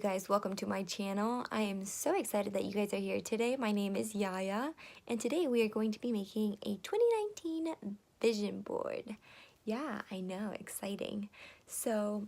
guys, welcome to my channel. I am so excited that you guys are here today. My name is Yaya, and today we are going to be making a 2019 vision board. Yeah, I know, exciting. So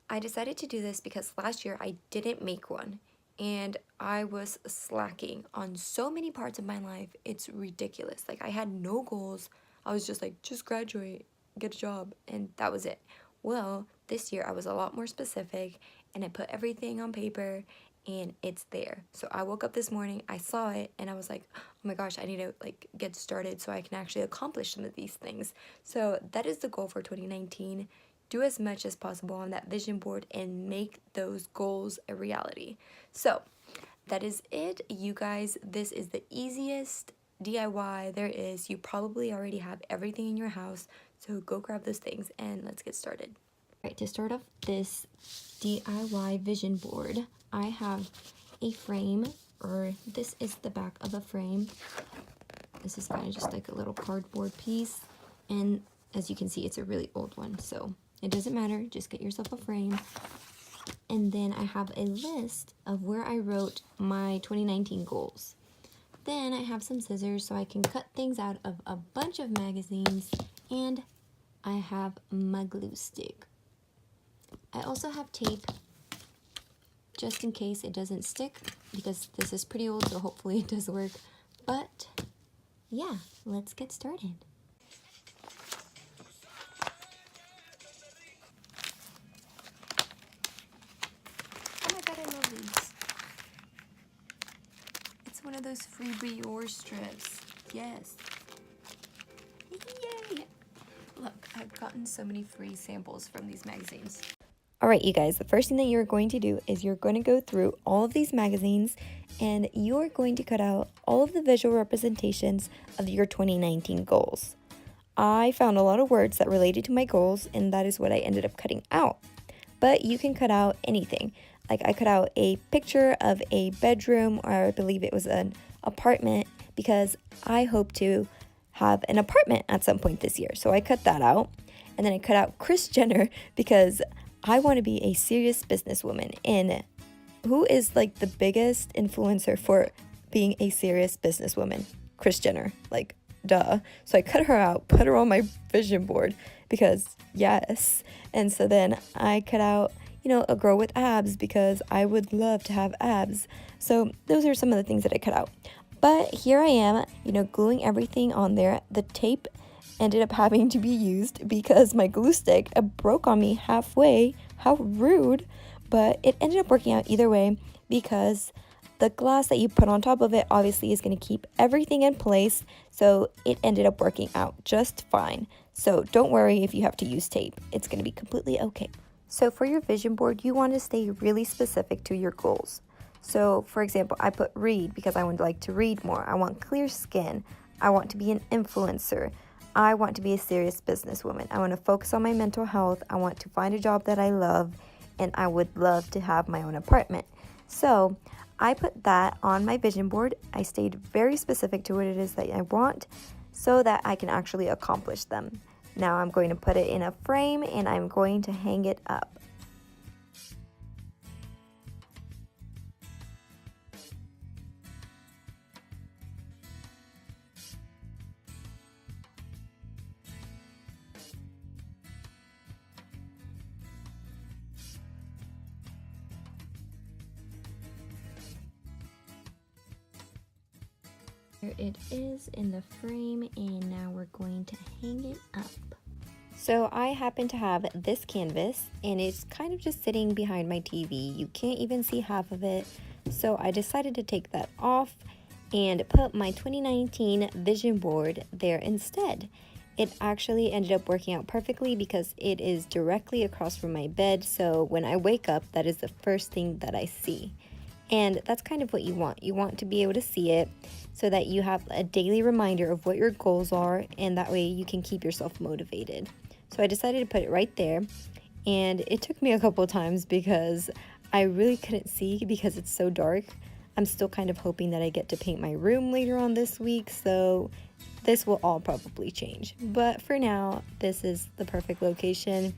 I decided to do this because last year I didn't make one, and I was slacking on so many parts of my life. It's ridiculous. Like, I had no goals. I was just like, just graduate, get a job, and that was it. Well, this year I was a lot more specific, and I put everything on paper, and it's there. So I woke up this morning, I saw it, and I was like, oh my gosh, I need to like get started so I can actually accomplish some of these things. So that is the goal for 2019. Do as much as possible on that vision board and make those goals a reality. So that is it, you guys. This is the easiest DIY there is. You probably already have everything in your house, so go grab those things and let's get started. All right, to start off this DIY vision board, I have a frame, or this is the back of a frame. This is kind of just like a little cardboard piece, and as you can see, it's a really old one, so it doesn't matter, just get yourself a frame. And then I have a list of where I wrote my 2019 goals. Then I have some scissors so I can cut things out of a bunch of magazines, and I have my glue stick. I also have tape just in case it doesn't stick, because this is pretty old, so hopefully it does work. But yeah, let's get started. Oh my god, I love these. It's one of those freebie or strips. Yes. Yay! Look, I've gotten so many free samples from these magazines. Alright, you guys, the first thing that you're going to do is you're going to go through all of these magazines, and you're going to cut out all of the visual representations of your 2019 goals. I found a lot of words that related to my goals, and that is what I ended up cutting out. But you can cut out anything. Like, I cut out a picture of a bedroom, or I believe it was an apartment, because I hope to have an apartment at some point this year. So I cut that out. And then I cut out Kris Jenner because I want to be a serious businesswoman. And who is like the biggest influencer for being a serious businesswoman? Kris Jenner. Like, duh. So I cut her out, put her on my vision board because yes. And so then I cut out, you know, a girl with abs because I would love to have abs. So those are some of the things that I cut out. But here I am, you know, gluing everything on there. The tape ended up having to be used because my glue stick broke on me halfway. How rude. But it ended up working out either way because the glass that you put on top of it obviously is going to keep everything in place. So it ended up working out just fine. So don't worry if you have to use tape. It's going to be completely okay. So for your vision board, you want to stay really specific to your goals. So for example, I put read because I would like to read more. I want clear skin. I want to be an influencer. I want to be a serious businesswoman. I want to focus on my mental health. I want to find a job that I love, and I would love to have my own apartment. So I put that on my vision board. I stayed very specific to what it is that I want so that I can actually accomplish them. Now I'm going to put it in a frame and I'm going to hang it up. Here it is in the frame, and now we're going to hang it up. So I happen to have this canvas, and it's kind of just sitting behind my TV. You can't even see half of it. So I decided to take that off and put my 2019 vision board there instead. It actually ended up working out perfectly because it is directly across from my bed. So when I wake up, that is the first thing that I see. And that's kind of what you want. You want to be able to see it so that you have a daily reminder of what your goals are, and that way you can keep yourself motivated. So I decided to put it right there, and it took me a couple of times because I really couldn't see because it's so dark. I'm still kind of hoping that I get to paint my room later on this week, so this will all probably change. But for now, this is the perfect location,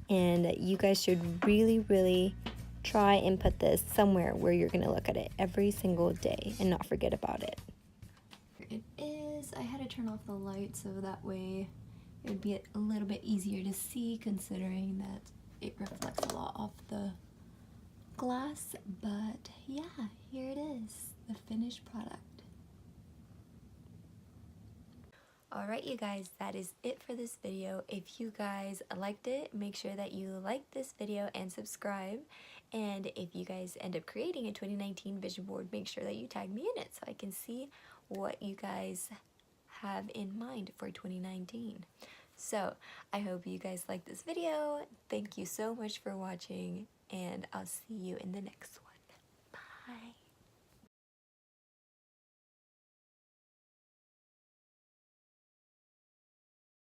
and you guys should really try and put this somewhere where you're going to look at it every single day and not forget about it. Here it is. I had to turn off the light so that way it would be a little bit easier to see, considering that it reflects a lot off the glass. But yeah, here it is, the finished product. Alright you guys, that is it for this video. If you guys liked it, make sure that you like this video and subscribe. And if you guys end up creating a 2019 vision board, make sure that you tag me in it so I can see what you guys have in mind for 2019. So I hope you guys like this video. Thank you so much for watching, and I'll see you in the next one.